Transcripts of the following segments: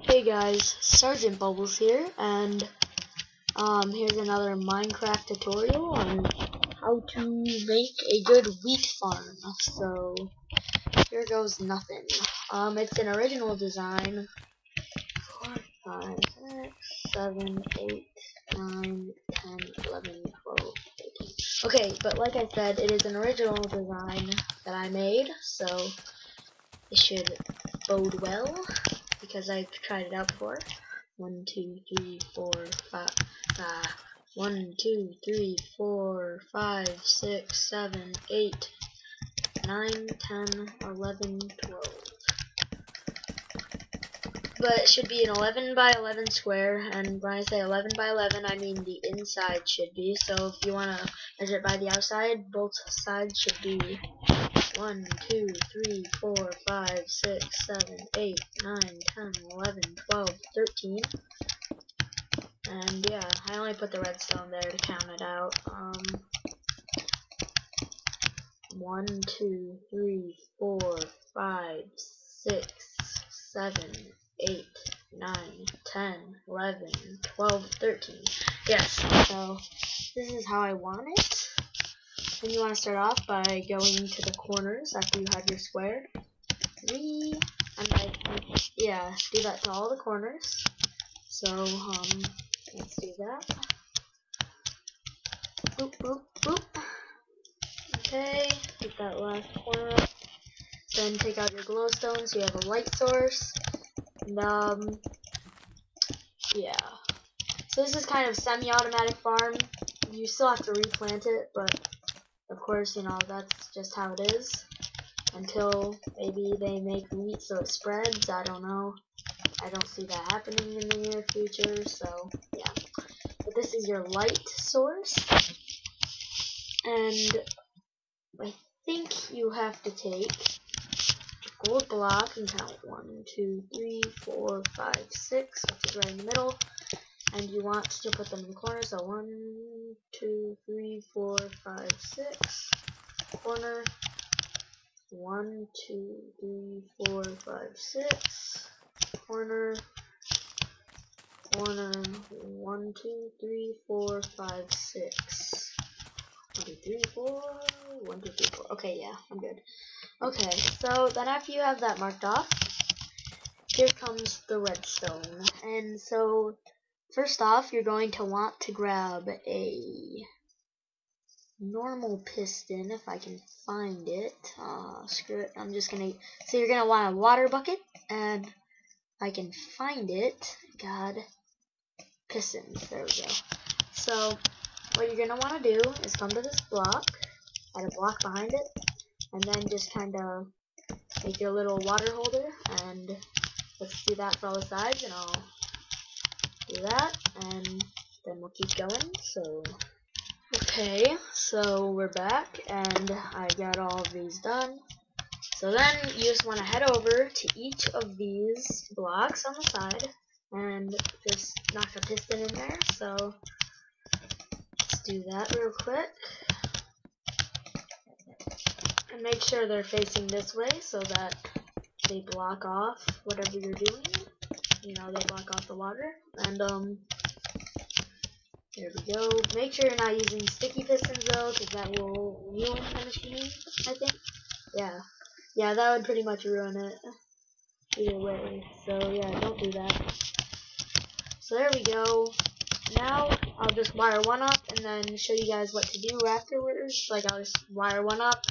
Hey guys, SeargentBubbles here, and here's another Minecraft tutorial on how to make a good wheat farm. So here goes nothing. It's an original design. 4, 5, 6, 7, 8, 9, 10, 11, 12, 13. Okay, but like I said, it is an original design that I made, so it should bode well, because I've tried it out before. 1, 2, 3, 4, 5. 1, 2, 3, 4, 5, 6, 7, 8, 9, 10, 11, 12. But it should be an 11 by 11 square, and when I say 11 by 11, I mean the inside should be. So if you want to measure it by the outside, both sides should be 1, 2, 3, 4, 5, 6, 7, 8, 9, 10, 11, 12, 13. And yeah, I only put the redstone there to count it out. 1, 2, 3, 4, 5, 6, 7, 8, 9, 10, 11, 12, 13. Yes, so this is how I want it. And you want to start off by going to the corners after you have your square. 3, and yeah, do that to all the corners. So, let's do that. Boop, boop, boop. Okay, get that last corner up. Then take out your glowstone so you have a light source. And, yeah. So this is kind of semi-automatic farm. You still have to replant it, but of course, you know, that's just how it is. Until maybe they make wheat so it spreads, I don't know. I don't see that happening in the near future, so yeah. But this is your light source. And I think you have to take a gold block and count 1, 2, 3, 4, 5, 6, which is right in the middle. And you want to put them in the corner, so 1, 2, 3, 4, 5, 6. Corner. 1, 2, 3, 4, 5, 6. Corner. Corner. 1, 2, 3, 4, 5, 6. 1, 2, 3, 4. 1, 2, 3, 4. Okay, yeah, I'm good. Okay, so then after you have that marked off, here comes the redstone. And so first off, you're going to want to grab a normal piston, if I can find it. Screw it, I'm just gonna, so you're gonna want a water bucket, and if I can find it, god, pistons, there we go. So what you're gonna want to do is come to this block, add a block behind it, and then just kind of make your little water holder, and let's do that for all the sides, and I'll do that, and then we'll keep going. So okay, so we're back, and I got all of these done. So then you just want to head over to each of these blocks on the side and just knock a piston in there. So let's do that real quick. And make sure they're facing this way so that they block off whatever you're doing. You know, they block off the water. And there we go. Make sure you're not using sticky pistons though, because that will ruin the machine, I think. Yeah, that would pretty much ruin it either way. So yeah, don't do that. So there we go. Now I'll just wire one up and then show you guys what to do afterwards. Like, I'll just wire one up,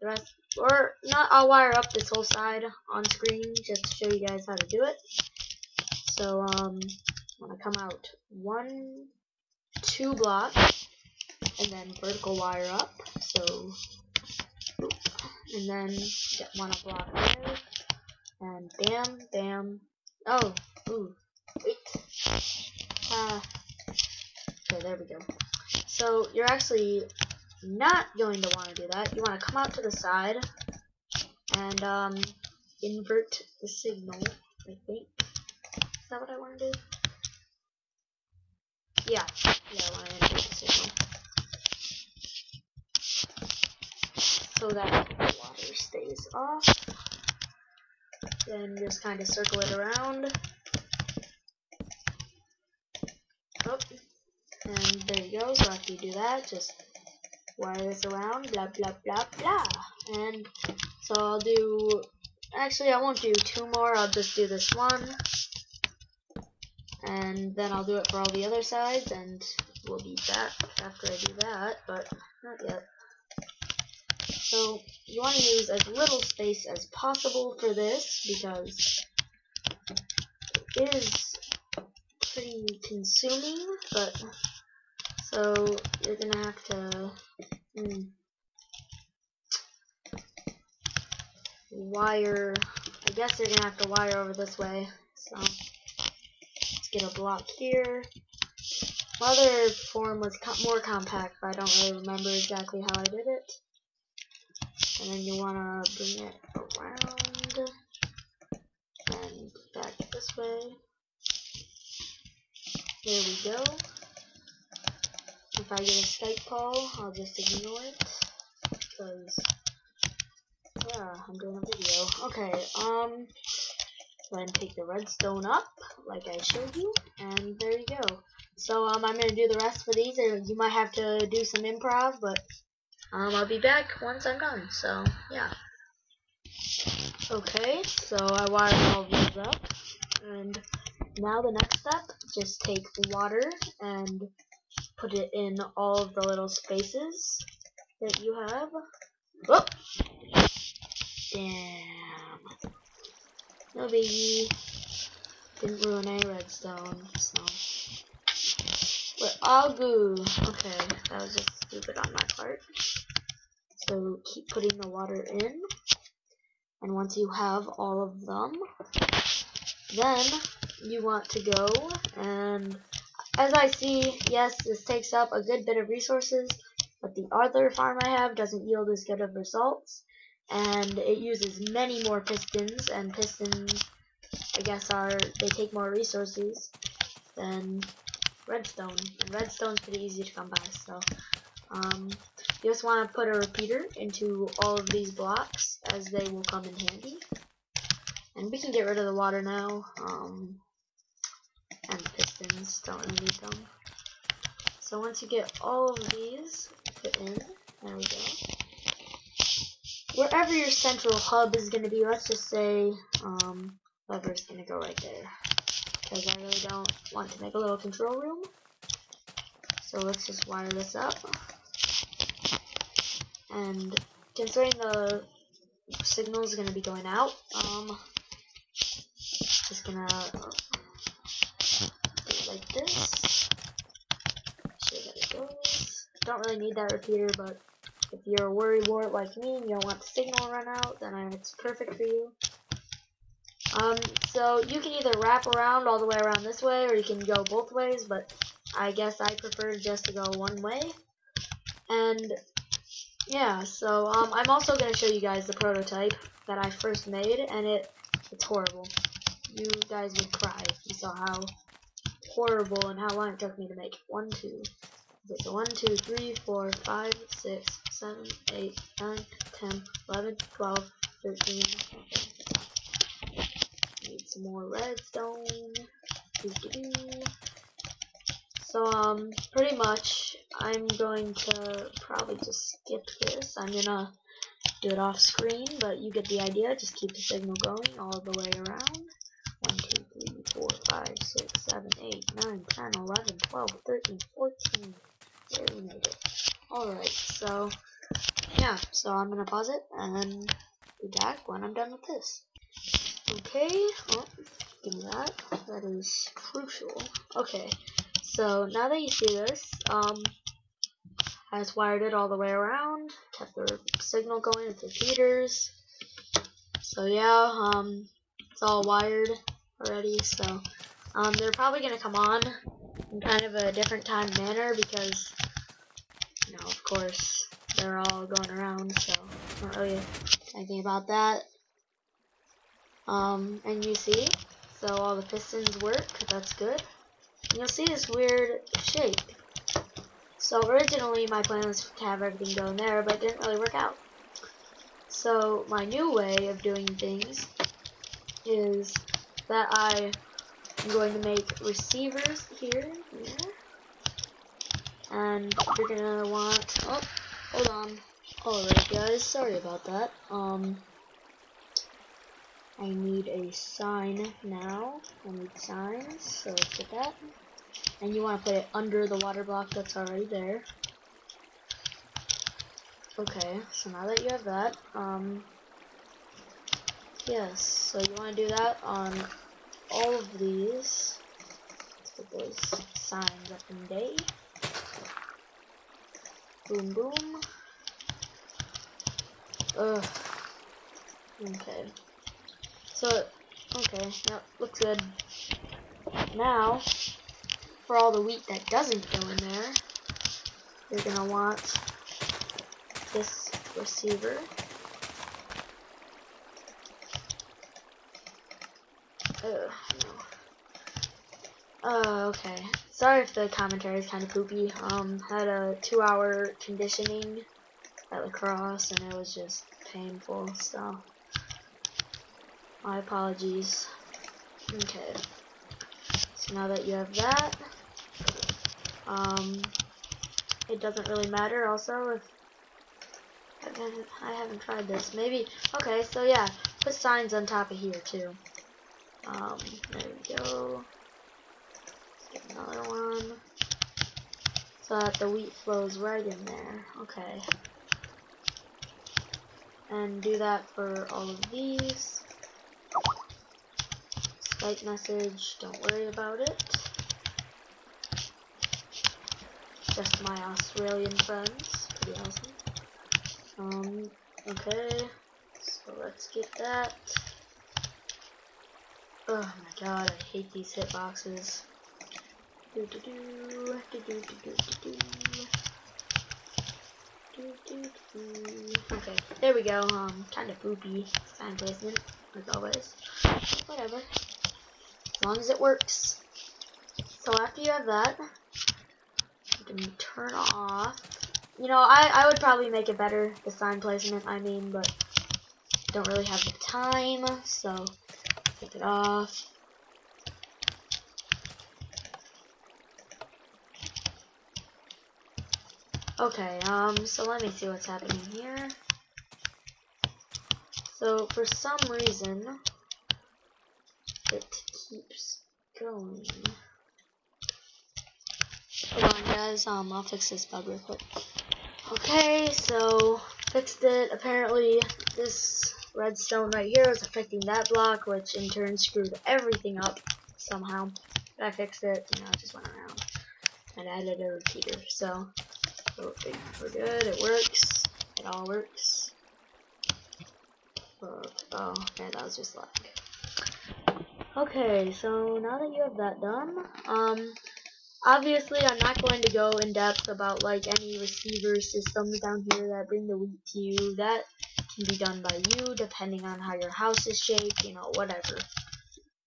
the rest, or not, I'll wire up this whole side on screen just to show you guys how to do it. So I'm gonna come out 1, 2 blocks, and then vertical wire up. So, and then get one block there, and bam, bam. Oh, ooh, wait. Okay, there we go. So you're actually not going to want to do that. You want to come out to the side and invert the signal, I think. Is that what I want to do? Yeah, I want to invert the signal, so that the water stays off. Then just kind of circle it around. Oh, and there you go. So after you do that, just wire this around, blah blah blah blah. And so I'll do, actually I won't do 2 more, I'll just do this one, and then I'll do it for all the other sides, and we'll be back after I do that, but not yet. So you want to use as little space as possible for this, because it is pretty consuming, but so you're gonna have to wire, I guess you're gonna have to wire over this way. So let's get a block here. My other form was more compact, but I don't really remember exactly how I did it. And then you wanna bring it around and back this way. There we go. If I get a Skype call, I'll just ignore it, because yeah, I'm doing a video. Okay, go ahead and take the redstone up, like I showed you, and there you go. So I'm gonna do the rest for these, or you might have to do some improv, but I'll be back once I'm done. So yeah. Okay, so I wired all of these up, and now the next step, just take water and put it in all of the little spaces that you have. Whoop! Damn. No biggie. Didn't ruin any redstone, so we're all good. Okay, that was just stupid on my part. So keep putting the water in, and once you have all of them, then you want to go and, as I see, yes, this takes up a good bit of resources, but the other farm I have doesn't yield as good of results, and it uses many more pistons, and pistons, I guess, they take more resources than redstone, and redstone's pretty easy to come by. So you just want to put a repeater into all of these blocks, as they will come in handy. And we can get rid of the water now, and the pistons, don't really need them. So once you get all of these put in, there we go. Wherever your central hub is going to be, let's just say lever's going to go right there, because I really don't want to make a little control room. So let's just wire this up, and considering the signal is going to be going out, just gonna do it like this. Show that it goes. Don't really need that repeater, but if you're a worrywart like me and you don't want the signal to run out, then it's perfect for you. So you can either wrap around all the way around this way, or you can go both ways, but I guess I prefer just to go one way. And yeah, so I'm also going to show you guys the prototype that I first made, and it's horrible. You guys would cry if you saw how horrible and how long it took me to make. 1, 2. Okay, so 1, 2, 3, 4, 5, 6, 7, 8, 9, 10, 11, 12, 13. Okay. Need some more redstone. So pretty much I'm going to probably just skip this. I'm gonna do it off screen, but you get the idea. Just keep the signal going all the way around. 1, 2, 3, 4, 5, 6, 7, 8, 9, 10, 11, 12, 13, 14. There, we made it. Alright, so yeah, so I'm gonna pause it and then be back when I'm done with this. Okay, give me that. That is crucial. Okay, so now that you see this, I just wired it all the way around, kept the signal going with the repeaters. So yeah, it's all wired already, so they're probably gonna come on in kind of a different time manner, because you know, of course, they're all going around, so not really anything about that. And you see, so all the pistons work, that's good. And you'll see this weird shape. So originally my plan was to have everything go in there, but it didn't really work out. So my new way of doing things is that I I'm going to make receivers here, and you're gonna want, oh, hold on. Alright guys, sorry about that. I need a sign now. I need signs, so let's get that. And you want to put it under the water block that's already there. Okay, so now that you have that, yes, so you want to do that on all of these. Let's put those signs up in day. Boom, boom. Ugh. Okay. So, okay, yep, looks good. Now, for all the wheat that doesn't go in there, you're gonna want this receiver. Ugh, no. Okay. Sorry if the commentary is kind of poopy. Had a 2-hour conditioning at lacrosse, and it was just painful, so my apologies. Okay. So now that you have that, it doesn't really matter also if I haven't tried this. Maybe, okay, so yeah, put signs on top of here too. There we go. Let's get another one. So that the wheat flows right in there. Okay. And do that for all of these. Skype message, don't worry about it. Just my Australian friends. Pretty awesome. Okay. So let's get that. Oh my god, I hate these hitboxes. Okay, there we go. Kind of poopy sign placement, as always. Whatever. As long as it works. So after you have that, you can turn off. You know, I would probably make it better, the sign placement, I mean, but don't really have the time, so take it off. Okay, so let me see what's happening here. So for some reason, it keeps going. Hold on guys, I'll fix this bug real quick. Okay, so fixed it. Apparently this redstone right here is affecting that block, which in turn screwed everything up somehow. But I fixed it, you know, I just went around and added a repeater. So we're good, it works, it all works. Oh, okay, that was just lag. Okay, so now that you have that done, obviously I'm not going to go in depth about like any receiver systems down here that bring the wheat to you. That can be done by you depending on how your house is shaped, you know, whatever.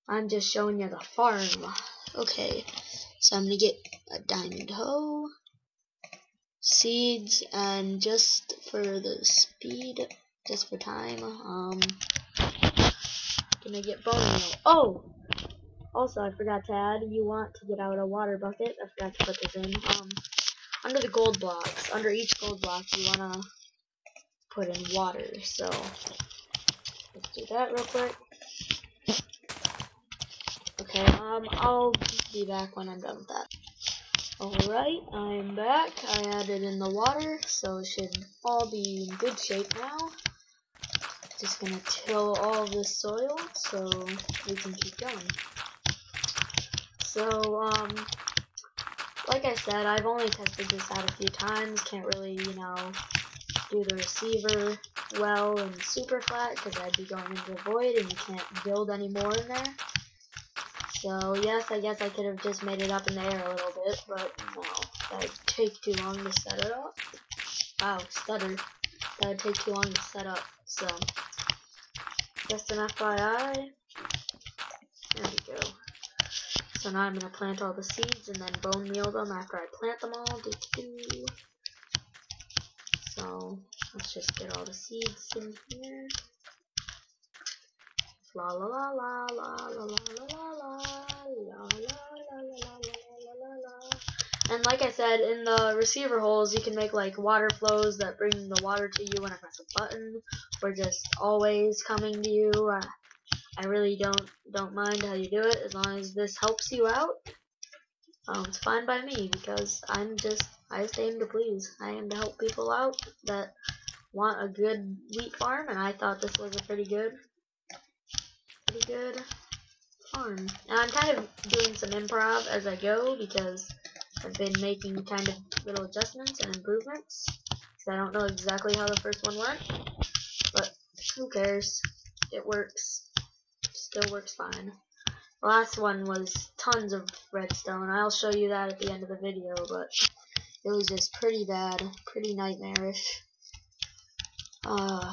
I'm just showing you the farm. Okay, so I'm gonna get a diamond hoe, seeds, and just for the speed, just for time, gonna get bone meal. Oh! Also, I forgot to add, you want to get out a water bucket. I forgot to put this in. Under the gold blocks, under each gold block, you want to put in water. So, let's do that real quick. Okay, I'll be back when I'm done with that. Alright, I'm back. I added in the water, so it should all be in good shape now. Just gonna till all this soil so we can keep going. So, like I said, I've only tested this out a few times. Can't really, you know, do the receiver well and super flat because I'd be going into a void and you can't build any more in there. So, yes, I guess I could have just made it up in the air a little bit, but no, that would take too long to set it up. Wow, stutter. That would take too long to set up, so just an FYI. There we go. So now I'm going to plant all the seeds and then bone meal them after I plant them all. So let's just get all the seeds in here. La la la la la la la la la la And like I said, in the receiver holes, you can make like water flows that bring the water to you when I press a button, or just always coming to you. I really don't mind how you do it, as long as this helps you out. It's fine by me, because I just aim to please. I aim to help people out that want a good wheat farm, and I thought this was a pretty good farm. And I'm kind of doing some improv as I go, because I've been making kind of little adjustments and improvements, because I don't know exactly how the first one went, but who cares? It works. Still works fine. The last one was tons of redstone. I'll show you that at the end of the video, but it was just pretty bad, pretty nightmarish.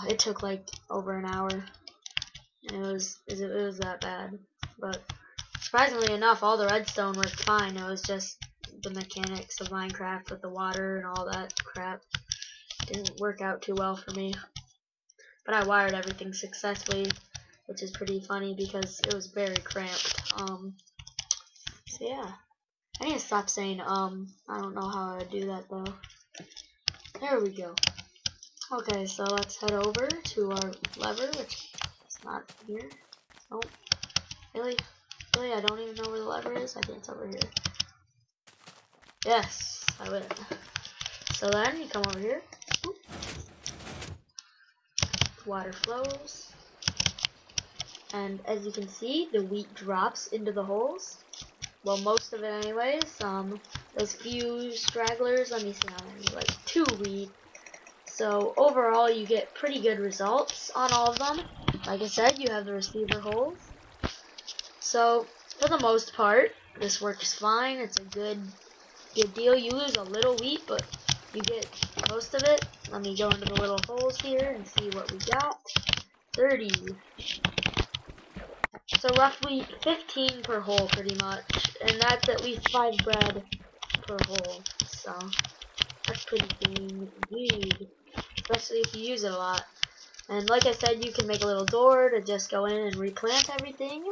It took like over an hour, and it was that bad. But surprisingly enough, all the redstone worked fine. It was just the mechanics of Minecraft with the water and all that crap didn't work out too well for me. But I wired everything successfully, which is pretty funny because it was very cramped. So yeah, I need to stop saying I don't know how to do that though. There we go. Okay, so let's head over to our lever, which is not here. Oh, really? Really, I don't even know where the lever is. I think it's over here. Yes, I win. So then you come over here. Oop. Water flows. And as you can see, the wheat drops into the holes. Well, most of it anyways. Those few stragglers, let me see how many, like 2 wheat. So overall, you get pretty good results on all of them. Like I said, you have the receiver holes. So for the most part, this works fine. It's a good deal. You lose a little wheat, but you get most of it. Let me go into the little holes here and see what we got. 30. So roughly 15 per hole, pretty much, and that's at least 5 bread per hole. So that's pretty dang good, especially if you use it a lot. And like I said, you can make a little door to just go in and replant everything,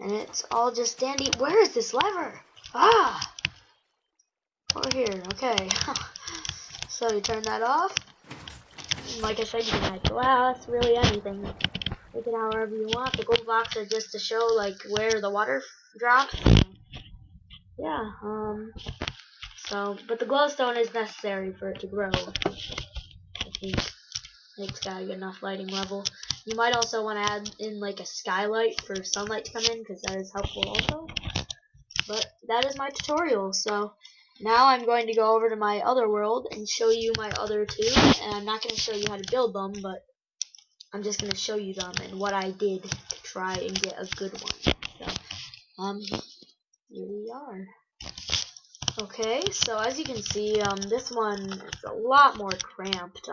and it's all just dandy. Where is this lever? Ah, over here. Okay. So you turn that off. And like I said, you can add glass, really anything. Make it however you want. The gold blocks are just to show like where the water drops. Yeah. But the glowstone is necessary for it to grow. I think it's got a good enough lighting level. You might also want to add in like a skylight for sunlight to come in, because that is helpful also. But that is my tutorial. So now I'm going to go over to my other world and show you my other 2. And I'm not going to show you how to build them, but I'm just going to show you them and what I did to try and get a good one. So, here we are. Okay, so as you can see, this one is a lot more cramped.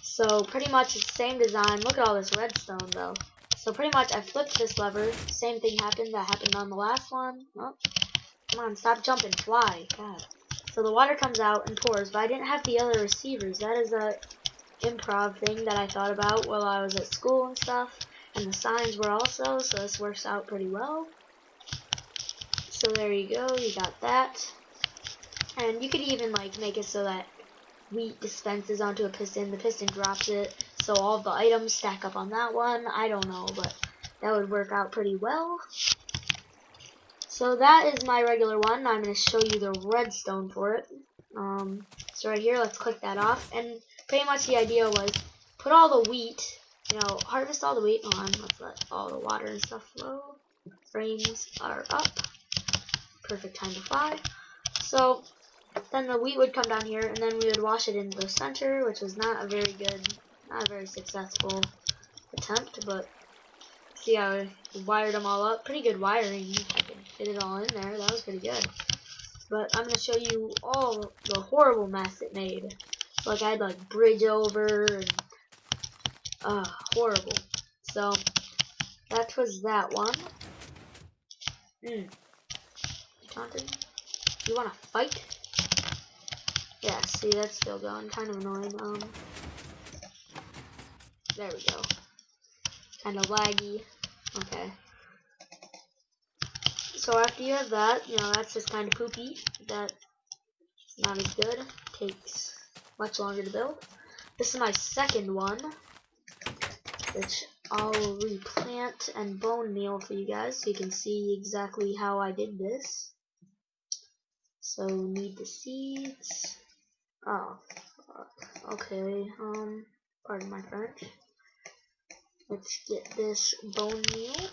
So pretty much it's the same design. Look at all this redstone though. So pretty much I flipped this lever. Same thing happened that happened on the last one. Oh, come on, stop jumping, fly. God. So the water comes out and pours, but I didn't have the other receivers. That is a improv thing that I thought about while I was at school and stuff, and the signs were also, so this works out pretty well. So there you go, you got that. And you could even like make it so that wheat dispenses onto a piston, the piston drops it, so all of the items stack up on that one. I don't know, but that would work out pretty well. So that is my regular one. I'm going to show you the redstone for it. So right here, let's click that off, and pretty much the idea was put all the wheat, harvest all the wheat. Hold on, let's let all the water and stuff flow. Frames are up. Perfect time to fly. So then the wheat would come down here, and then we would wash it into the center, which was not a very successful attempt, but see how I wired them all up. Pretty good wiring. I could fit it all in there. That was pretty good. But I'm going to show you all the horrible mess it made. Like I had like bridge over and horrible. So that was that one. Taunted? You wanna fight? Yeah, see that's still going. Kind of annoying. There we go. Kind of laggy. Okay. So after you have that, you know, that's just kind of poopy. That's not as good. Takes much longer to build. This is my second one, which I'll replant and bone meal for you guys so you can see exactly how I did this. So need the seeds. Oh, okay. Pardon my French. Let's get this bone meal.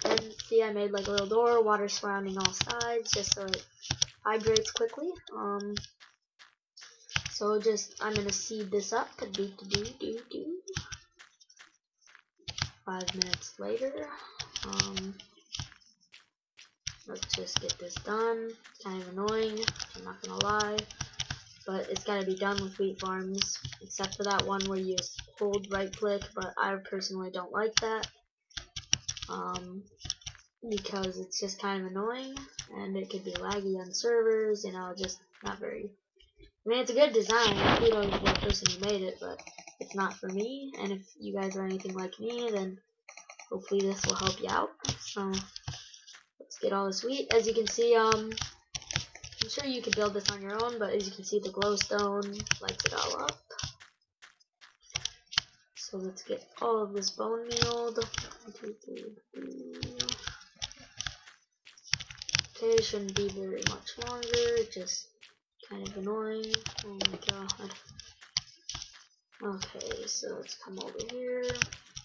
And see, I made like a little door, water surrounding all sides, just so it hydrates quickly. So I'm gonna seed this up. 5 minutes later. Let's just get this done. Kind of annoying, I'm not gonna lie, but it's gotta be done with wheat farms, except for that one where you just hold right click, but I personally don't like that, because it's just kind of annoying, and it could be laggy on servers, you know, just not very, I mean, it's a good design, kudos to the person who made it, but it's not for me, and if you guys are anything like me, then hopefully this will help you out. So let's get all this wheat. As you can see, I'm sure you could build this on your own, but as you can see, the glowstone lights it all up. So let's get all of this bone mealed. Okay, shouldn't be very much longer, just kind of annoying. Oh my god. Okay, so let's come over here.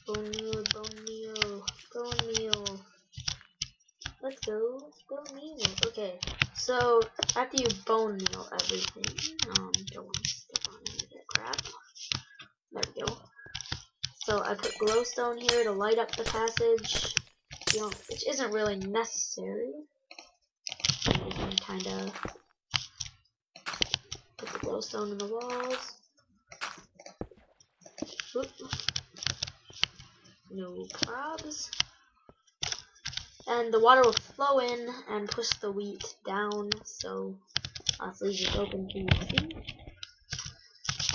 Bone meal, bone meal, bone meal. Let's go, bone meal. Okay, so after you bone meal everything, don't want to step on any of that crap. There we go. So I put glowstone here to light up the passage, you know, which isn't really necessary. You can kind of put the glowstone in the walls. Oop. No probs. And the water will flow in and push the wheat down, so I'll leave it open so you can see.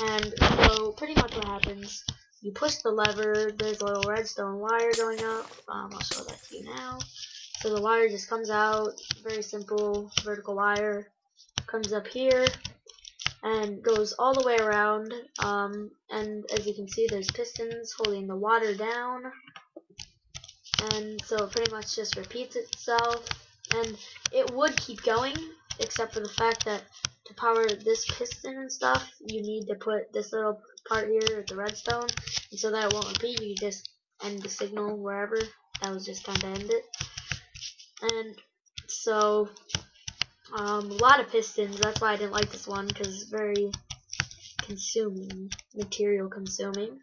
And so pretty much what happens, you push the lever, there's a little redstone wire going up. I'll show that to you now. So the wire just comes out, very simple vertical wire, comes up here and goes all the way around, and as you can see, there's pistons holding the water down, and so it pretty much just repeats itself, and it would keep going, except for the fact that to power this piston and stuff, you need to put this little part here at the redstone, and so that it won't repeat, you just end the signal wherever. That was just kind of end it. And so a lot of pistons, that's why I didn't like this one, because it's very consuming, material consuming.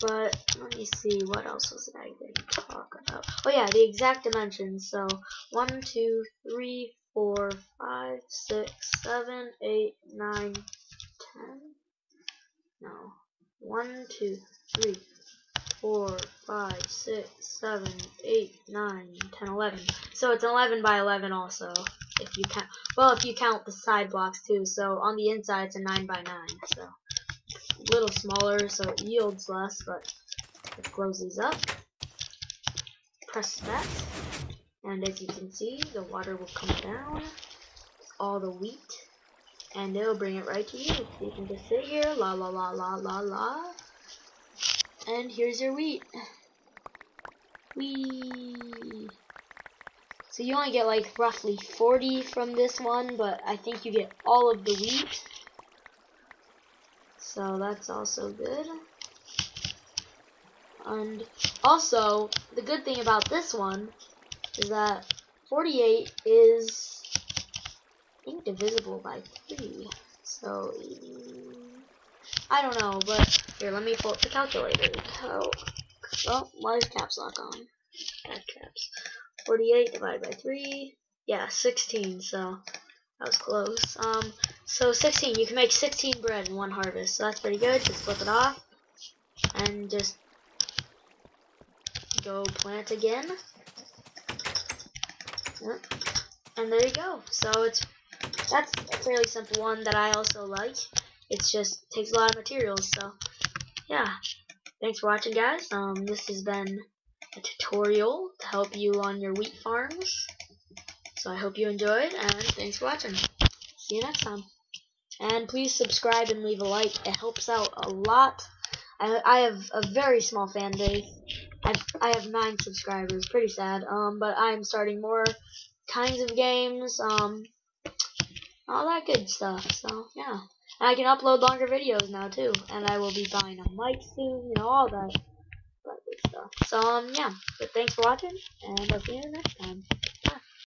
But let me see, what else was I going to talk about? Oh yeah, the exact dimensions. So 1, 2, 3, 4, 5, 6, 7, 8, 9, 10. No. 1, 2, 3, 4, 5, 6, 7, 8, 9, 10, 11. So it's 11 by 11 also. If you count, well, if you count the side blocks too. So on the inside it's a 9 by 9. So a little smaller, so it yields less, but let's close these up. Press that, and as you can see, the water will come down, all the wheat, and it'll bring it right to you. So you can just sit here, la la la la la la, and here's your wheat. Whee! So you only get like roughly 40 from this one, but I think you get all of the wheat. So that's also good. And also, the good thing about this one is that 48 is, I think, divisible by 3. So, I don't know, but here, let me pull up the calculator. Oh, why is caps lock on? Bad caps. 48 divided by 3. Yeah, 16, so that was close. So 16, you can make 16 bread in one harvest, so that's pretty good. Just flip it off and just go plant again. And there you go. So that's a fairly simple one that I also like. It's just takes a lot of materials. So yeah, thanks for watching, guys. This has been a tutorial to help you on your wheat farms. So I hope you enjoyed, and thanks for watching. See you next time. And please subscribe and leave a like. It helps out a lot. I have a very small fan base. I have 9 subscribers. Pretty sad. But I'm starting more kinds of games. All that good stuff. So yeah, and I can upload longer videos now too. And I will be buying a mic soon. You know, all that good stuff. So yeah. But thanks for watching, and I'll see you next time.